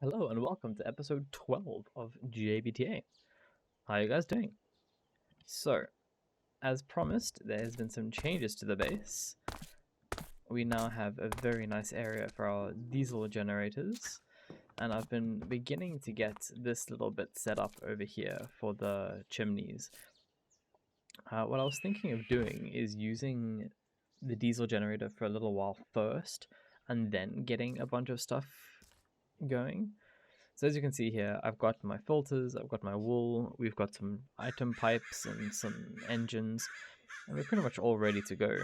Hello and welcome to episode 12 of J.B.T.A. How are you guys doing? So, as promised, there has been some changes to the base. We now have a very nice area for our diesel generators, and I've been beginning to get this little bit set up over here for the chimneys. What I was thinking of doing is using the diesel generator for a little while first, and then getting a bunch of stuff going. So as you can see here, I've got my filters, I've got my wool, we've got some item pipes and some engines, and we're pretty much all ready to go.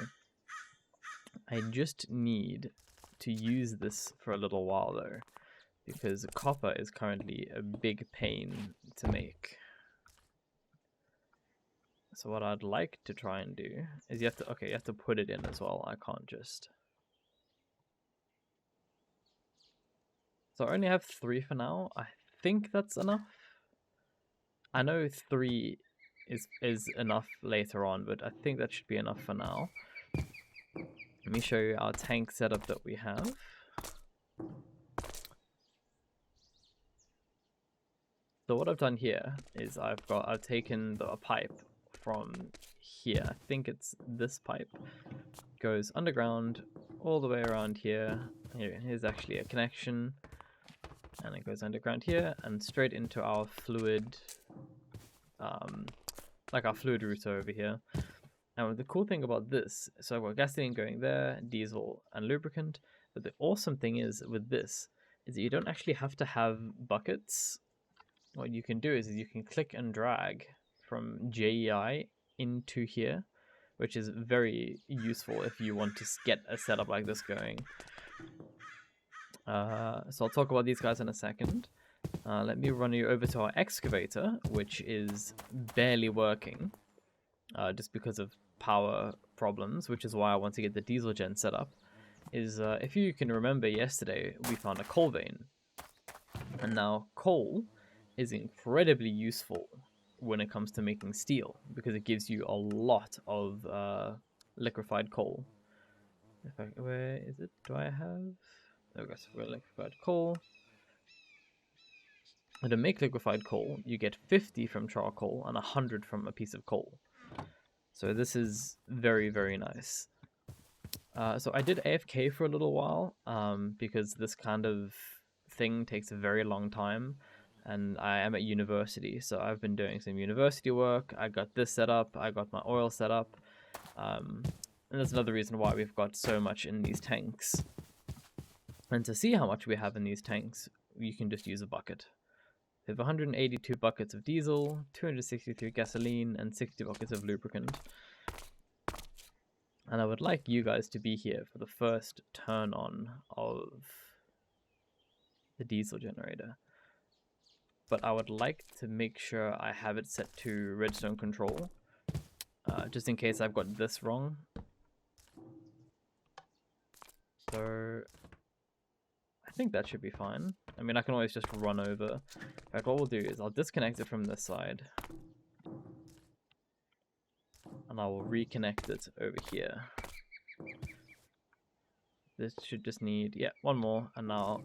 I just need to use this for a little while though, because copper is currently a big pain to make. So what I'd like to try and do is you have to put it in as well. I can't just. So I only have 3 for now. I think that's enough. I know 3 is enough later on, but I think that should be enough for now. Let me show you our tank setup that we have. So what I've done here is I've taken a pipe from here. I think it's this pipe. Goes underground all the way around here. Here's actually a connection. And it goes underground here and straight into our fluid, like our fluid router over here. And the cool thing about this, so I've got gasoline going there, diesel and lubricant, but the awesome thing is with this, is that you don't actually have to have buckets. What you can do is you can click and drag from J.B.T.A into here, which is very useful if you want to get a setup like this going. So I'll talk about these guys in a second. Let me run you over to our excavator, which is barely working, just because of power problems, which is why I want to get the diesel gen set up. If you can remember yesterday, we found a coal vein. And now coal is incredibly useful when it comes to making steel, because it gives you a lot of liquefied coal. Where is it? Do I have? There we go, so liquefied coal. And to make liquefied coal, you get 50 from charcoal and 100 from a piece of coal. So this is very, very nice. So I did AFK for a little while, because this kind of thing takes a very long time, and I am at university, so I've been doing some university work. I got this set up, I got my oil set up, and that's another reason why we've got so much in these tanks. And to see how much we have in these tanks, you can just use a bucket. We have 182 buckets of diesel, 263 gasoline, and 60 buckets of lubricant. And I would like you guys to be here for the first turn on of the diesel generator. But I would like to make sure I have it set to redstone control, just in case I've got this wrong. So I think that should be fine. I mean, I can always just run over. In fact, what we'll do is I'll disconnect it from this side, and I will reconnect it over here. This should just need, yeah, one more, and now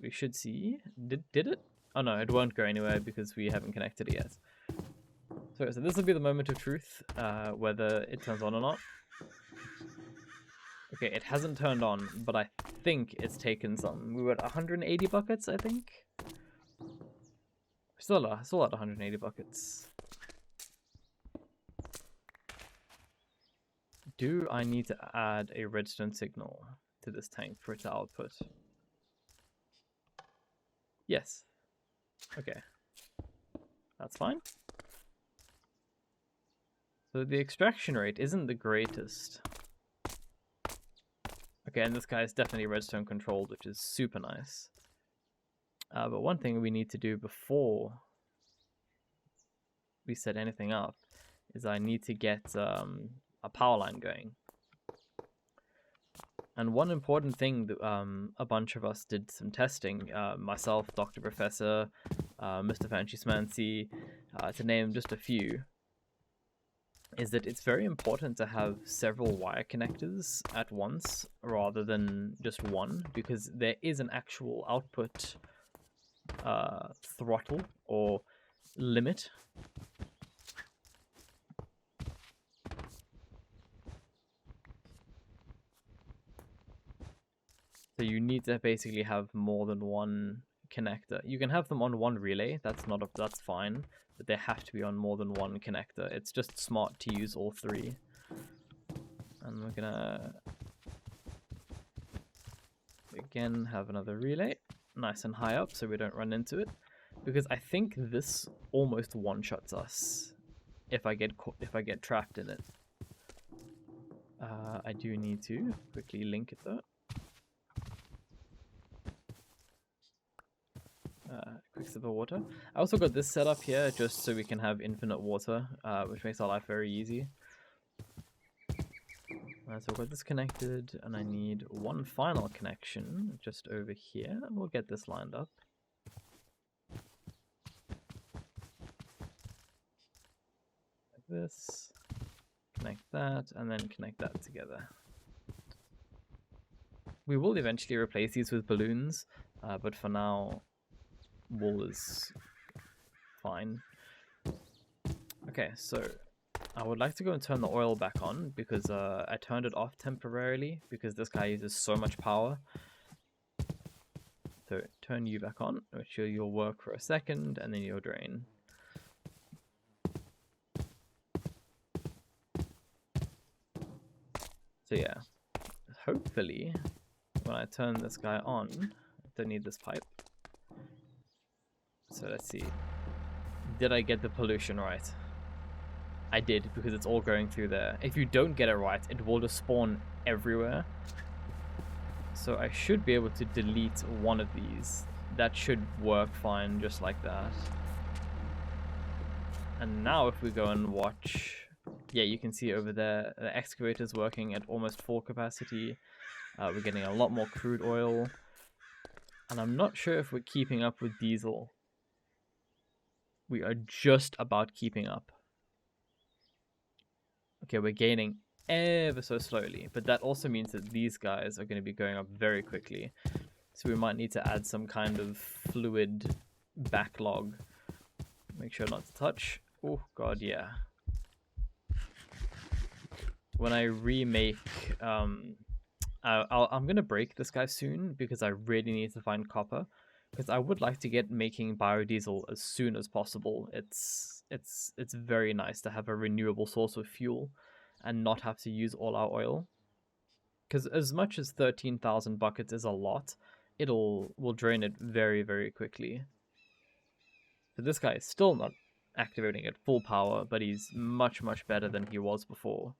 we should see, did it? Oh no, it won't go anywhere because we haven't connected it yet. So this will be the moment of truth, whether it turns on or not. Okay, it hasn't turned on, but I think it's taken some. We were at 180 buckets, I think. Still at 180 buckets. Do I need to add a redstone signal to this tank for it to output? Yes. Okay. That's fine. So the extraction rate isn't the greatest. Okay, and this guy is definitely redstone controlled, which is super nice. But one thing we need to do before we set anything up is I need to get a power line going. And one important thing that a bunch of us did some testing, myself, Dr. Professor, Mr. Fancy Smancy, to name just a few, is that it's very important to have several wire connectors at once rather than just one, because there is an actual output throttle or limit. So you need to basically have more than one connector. You can have them on one relay. That's fine, but they have to be on more than one connector. It's just smart to use all three. And we're gonna again have another relay, nice and high up, so we don't run into it. Because I think this almost one-shots us if I get trapped in it. I do need to quickly link it though. Quick sip of water. I also got this set up here just so we can have infinite water, which makes our life very easy. So I've got this connected, and I need one final connection just over here, and we'll get this lined up. Like this. Connect that, and then connect that together. We will eventually replace these with balloons, but for now, wool is fine. Okay, so I would like to go and turn the oil back on because I turned it off temporarily because this guy uses so much power. So turn you back on, which you'll work for a second, and then you'll drain. So yeah, hopefully when I turn this guy on, I don't need this pipe. So let's see. Did I get the pollution right? I did, because it's all going through there. If you don't get it right, it will just spawn everywhere. So I should be able to delete one of these. That should work fine, just like that. And now if we go and watch... Yeah, you can see over there, the excavator's working at almost full capacity. We're getting a lot more crude oil. And I'm not sure if we're keeping up with diesel. We are just about keeping up. Okay, we're gaining ever so slowly, but that also means that these guys are going to be going up very quickly. So we might need to add some kind of fluid backlog. Make sure not to touch. Oh god, yeah. When I remake, I'm going to break this guy soon because I really need to find copper. Because I would like to get making biodiesel as soon as possible. It's very nice to have a renewable source of fuel and not have to use all our oil. Because as much as 13,000 buckets is a lot, will drain it very, very quickly. So this guy is still not activating at full power, but he's much, much better than he was before.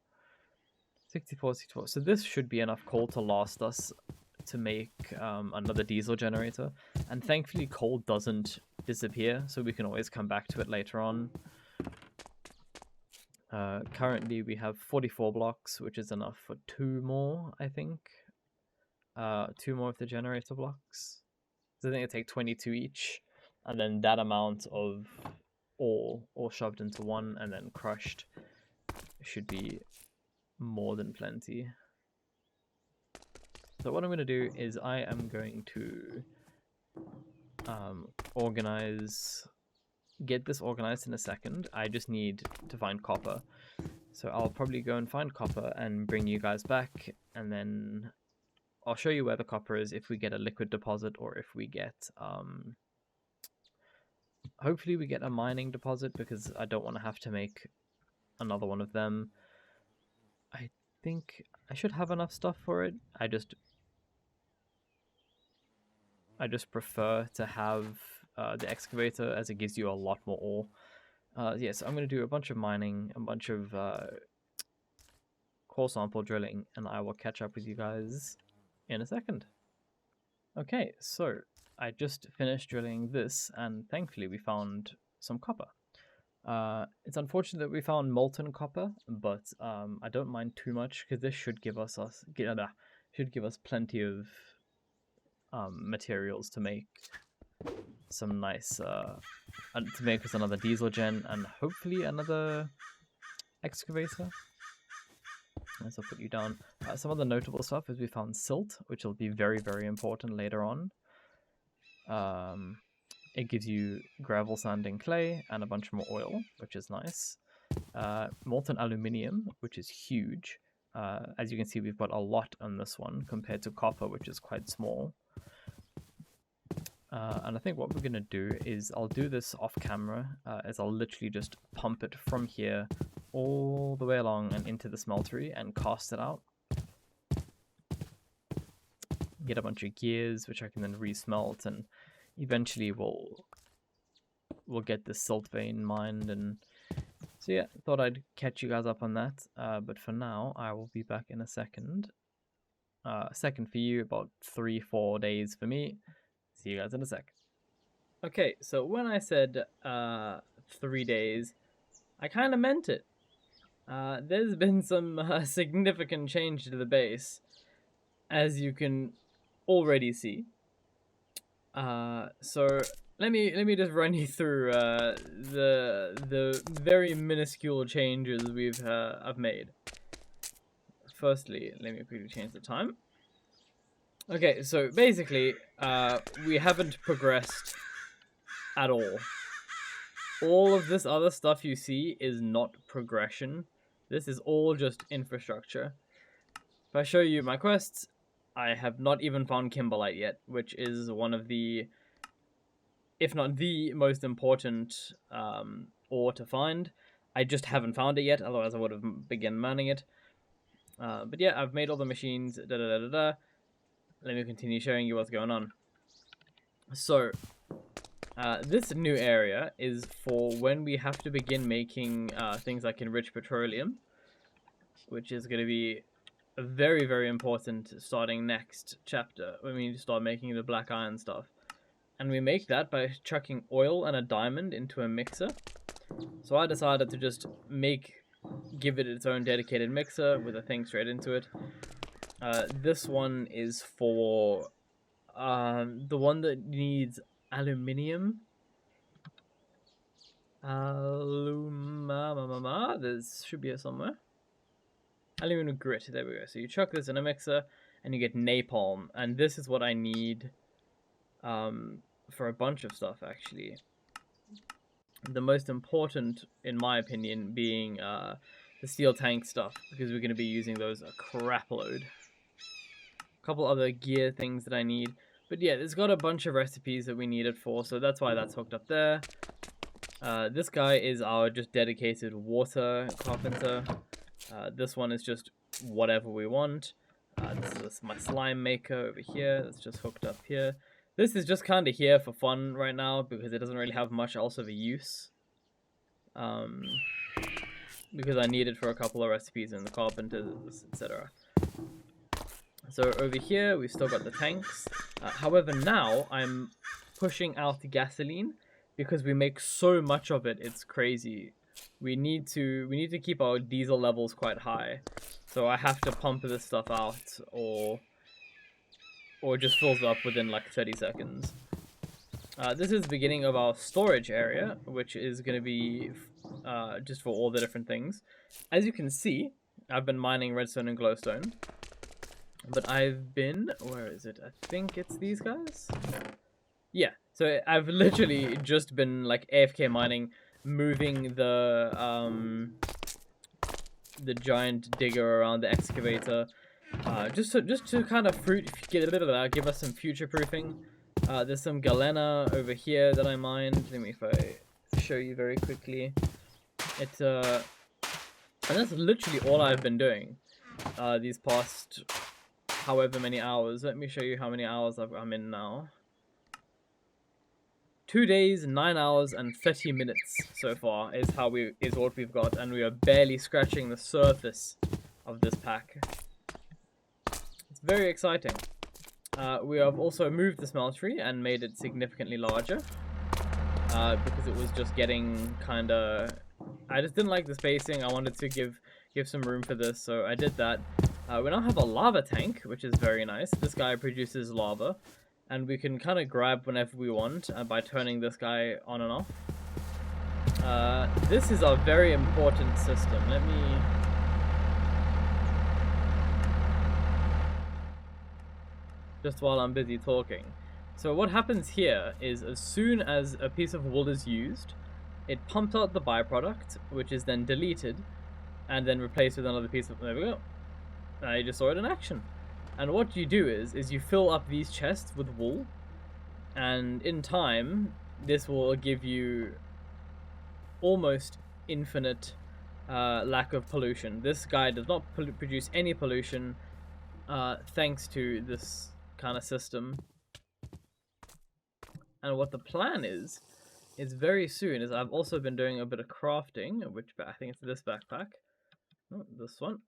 64, 64. So this should be enough coal to last us to make another diesel generator. And thankfully coal doesn't disappear, so we can always come back to it later on. Currently we have 44 blocks, which is enough for 2 more, I think. 2 more of the generator blocks. So I think it take 22 each. And then that amount of all shoved into one and then crushed should be more than plenty. So what I'm going to do is I am going to get this organized in a second. I just need to find copper. So I'll probably go and find copper and bring you guys back, and then I'll show you where the copper is if we get a liquid deposit or if we get hopefully we get a mining deposit, because I don't want to have to make another one of them. I think I should have enough stuff for it. I just prefer to have the excavator, as it gives you a lot more ore. Yes, I'm going to do a bunch of mining, a bunch of core sample drilling, and I will catch up with you guys in a second. Okay, so I just finished drilling this, and thankfully we found some copper. It's unfortunate that we found molten copper, but I don't mind too much, because this should give us plenty of materials to make some nice to make us another diesel gen and hopefully another excavator. As I'll put you down. Some other notable stuff is we found silt, which will be very, very important later on. it gives you gravel, sand, and clay, and a bunch more oil, which is nice. Molten aluminium, which is huge. As you can see, we've got a lot on this one compared to copper, which is quite small. And I think what we're going to do is I'll do this off camera, as I'll literally just pump it from here all the way along and into the smeltery and cast it out. Get a bunch of gears, which I can then resmelt, and eventually we'll get the silt vein mined. And so yeah, thought I'd catch you guys up on that. But for now, I will be back in a second. Second for you, about 3-4 days for me. See you guys in a sec. Okay, so when I said 3 days, I kind of meant it. There's been some significant change to the base, as you can already see. So let me just run you through the very minuscule changes I've made. Firstly, let me quickly change the time. Okay, so basically, we haven't progressed at all. All of this other stuff you see is not progression. This is all just infrastructure. If I show you my quests, I have not even found Kimberlite yet, which is one of the, if not the most important ore to find. I just haven't found it yet, otherwise I would have begun mining it. But yeah, I've made all the machines, Let me continue showing you what's going on. So, this new area is for when we have to begin making things like enriched petroleum, which is going to be very, very important starting next chapter when we start making the black iron stuff. And we make that by chucking oil and a diamond into a mixer. So I decided to just give it its own dedicated mixer with a thing straight into it. This one is for the one that needs aluminium. There should be it somewhere. Aluminum grit, there we go. So you chuck this in a mixer and you get napalm, and this is what I need for a bunch of stuff, actually. The most important, in my opinion, being the steel tank stuff, because we're going to be using those a crap load. A couple other gear things that I need, but yeah, it's got a bunch of recipes that we need it for, so that's why that's hooked up there. This guy is our just dedicated water carpenter. This one is just whatever we want. This is my slime maker over here that's just hooked up here. This is just kind of here for fun right now because it doesn't really have much else of a use. Because I need it for a couple of recipes in the carpenters, etc. So over here we've still got the tanks. However, now I'm pushing out the gasoline because we make so much of it. It's crazy. We need to keep our diesel levels quite high. So I have to pump this stuff out, or it just fills up within like 30 seconds. This is the beginning of our storage area, which is going to be just for all the different things. As you can see, I've been mining redstone and glowstone. But I've been... where is it? I think it's these guys? Yeah, so I've literally just been like AFK mining, moving the giant digger around the excavator. Just to kind of give us some future proofing. There's some galena over here that I mined. Let me if I show you very quickly. It's and that's literally all I've been doing these past however many hours. Let me show you how many hours I'm in now. 2 days, 9 hours, and 30 minutes so far is what we've got, and we are barely scratching the surface of this pack. It's very exciting. We have also moved the smeltery and made it significantly larger because it was just getting kind of... I just didn't like the spacing. I wanted to give some room for this, so I did that. We now have a lava tank, which is very nice. This guy produces lava, and we can kind of grab whenever we want by turning this guy on and off. This is a very important system. Let me... just while I'm busy talking. So what happens here is as soon as a piece of wool is used, it pumps out the byproduct, which is then deleted and then replaced with another piece of... There we go. Now you just saw it in action. And what you do is you fill up these chests with wool, and in time, this will give you almost infinite lack of pollution. This guy does not produce any pollution thanks to this kind of system. And what the plan is very soon, is I've also been doing a bit of crafting, which I think it's this backpack. Oh, this one.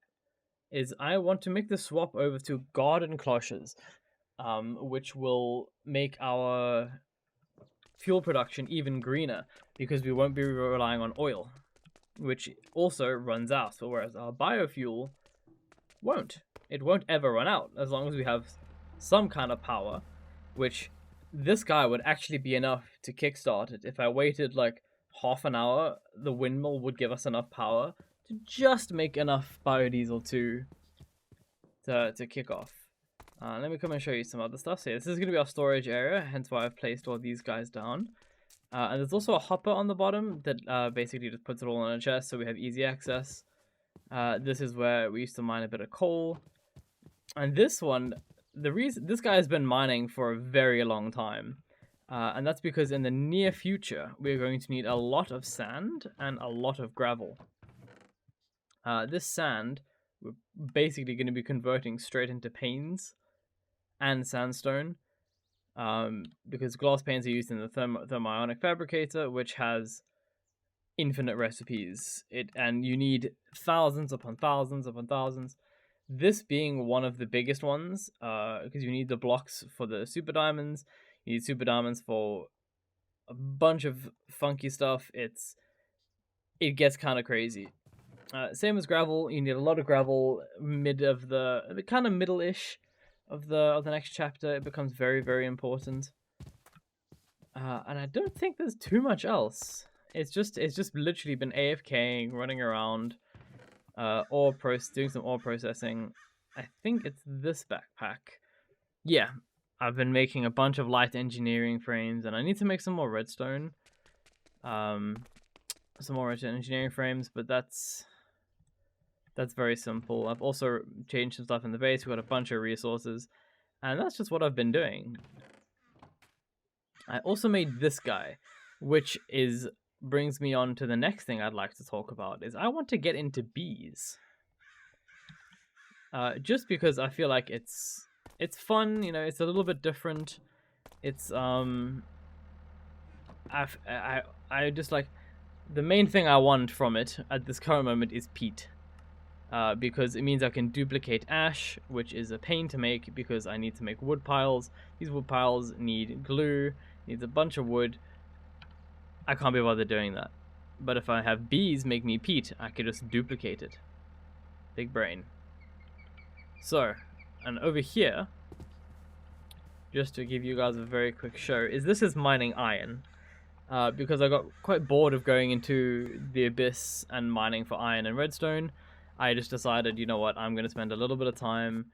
Is I want to make the swap over to garden cloches, which will make our fuel production even greener, because we won't be relying on oil, which also runs out, whereas our biofuel won't. It won't ever run out, as long as we have some kind of power, which this guy would actually be enough to kickstart it. If I waited like half an hour, the windmill would give us enough power to just make enough biodiesel to kick off. Let me come and show you some other stuff. So this is going to be our storage area, hence why I've placed all these guys down. And there's also a hopper on the bottom that basically just puts it all in a chest, so we have easy access. This is where we used to mine a bit of coal. And this one, the reason this guy has been mining for a very long time. And that's because in the near future, we're going to need a lot of sand and a lot of gravel. This sand, we're basically going to be converting straight into panes and sandstone, because glass panes are used in the thermionic fabricator, which has infinite recipes. And you need thousands upon thousands upon thousands. This being one of the biggest ones, because you need the blocks for the super diamonds. You need super diamonds for a bunch of funky stuff. It gets kind of crazy. Same as gravel. You need a lot of gravel kind of middle-ish of the next chapter. It becomes very, very important. And I don't think there's too much else. It's just literally been AFKing, running around, doing some ore processing. I think it's this backpack. Yeah, I've been making a bunch of light engineering frames, and I need to make some more redstone. Some more redstone engineering frames, but that's very simple. I've also changed some stuff in the base. We've got a bunch of resources, and that's just what I've been doing. I also made this guy, which brings me on to the next thing I'd like to talk about, is I want to get into bees. Just because I feel like it's fun, it's a little bit different. It's I just like, the main thing I want from it at this current moment is peat. Because it means I can duplicate ash, which is a pain to make because I need to make wood piles. These wood piles need glue, needs a bunch of wood. I can't be bothered doing that. But if I have bees make me peat, I could just duplicate it. Big brain. So, and over here, just to give you guys a very quick show, this is mining iron. Because I got quite bored of going into the abyss and mining for iron and redstone. I just decided, you know what, I'm going to spend a little bit of time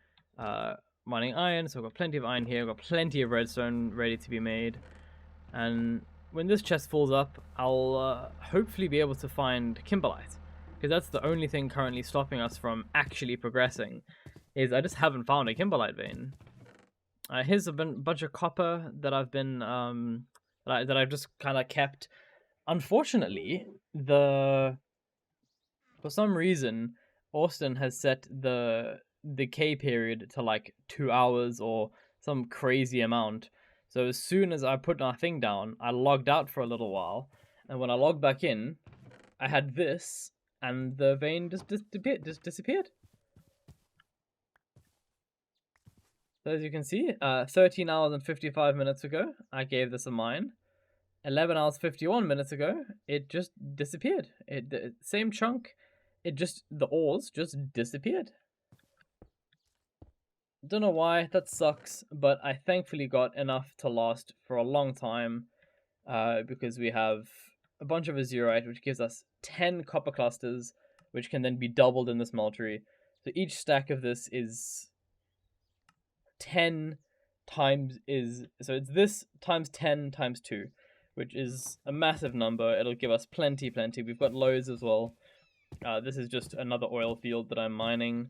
mining iron. So I've got plenty of iron here, I've got plenty of redstone ready to be made. And when this chest falls up, I'll hopefully be able to find kimberlite. Because that's the only thing currently stopping us from actually progressing, is I just haven't found a kimberlite vein. Here's a bunch of copper that I've been, that I've just kind of kept. Unfortunately, for some reason, Austin has set the decay period to like 2 hours or some crazy amount. So as soon as I put my thing down, I logged out for a little while, and when I logged back in, I had this, and the vein just disappeared. So as you can see, 13 hours and 55 minutes ago, I gave this a mine. 11 hours 51 minutes ago, it just disappeared. The same chunk, the ores just disappeared. Don't know why, that sucks, but I thankfully got enough to last for a long time, because we have a bunch of azurite, which gives us 10 copper clusters, which can then be doubled in the smeltery. So each stack of this is 10 it's this times 10 times 2, which is a massive number. It'll give us plenty. We've got loads as well. This is just another oil field that I'm mining.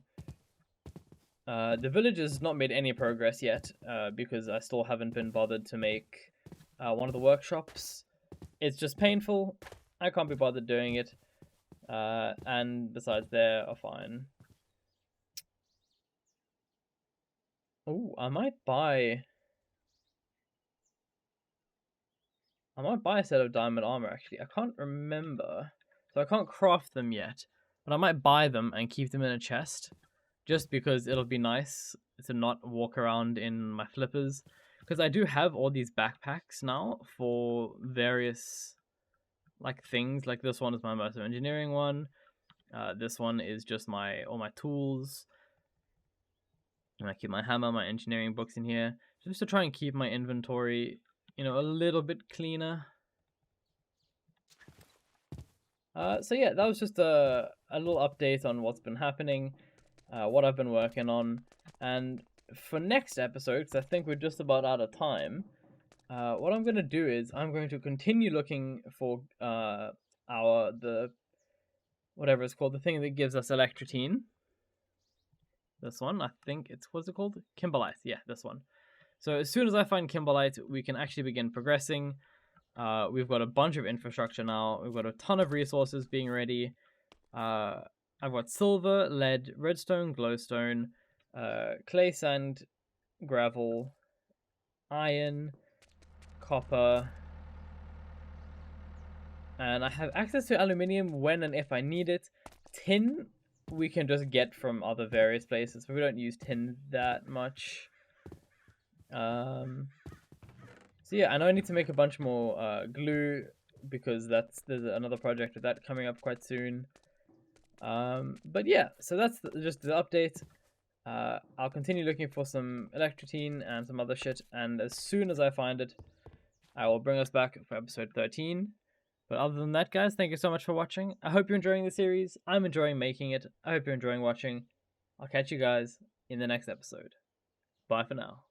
The village has not made any progress yet, because I still haven't been bothered to make one of the workshops. It's just painful. I can't be bothered doing it. And besides, they are fine. Oh, I might buy a set of diamond armor, actually. I can't remember. So I can't craft them yet. But I might buy them and keep them in a chest. Just because it'll be nice to not walk around in my flippers. Because I do have all these backpacks now for various things. Like this one is my immersive engineering one. This one is just all my tools. And I keep my hammer, my engineering books in here. Just to try and keep my inventory, a little bit cleaner. So yeah, that was just a little update on what's been happening, what I've been working on. And for next episode, because I think we're just about out of time, what I'm going to do is I'm going to continue looking for whatever it's called, the thing that gives us electrotine. This one, I think what's it called? Kimberlite. Yeah, this one. So as soon as I find Kimberlite, we can actually begin progressing. We've got a bunch of infrastructure now. We've got a ton of resources being ready. I've got silver, lead, redstone, glowstone, clay, sand, gravel, iron, copper, and I have access to aluminium when and if I need it. Tin we can just get from other various places, but we don't use tin that much. So yeah, I know I need to make a bunch more glue, because there's another project with that coming up quite soon. But yeah, so that's just the update. I'll continue looking for some electrotine and some other shit, and as soon as I find it, I will bring us back for episode 13. But other than that, guys, thank you so much for watching. I hope you're enjoying the series. I'm enjoying making it. I hope you're enjoying watching. I'll catch you guys in the next episode. Bye for now.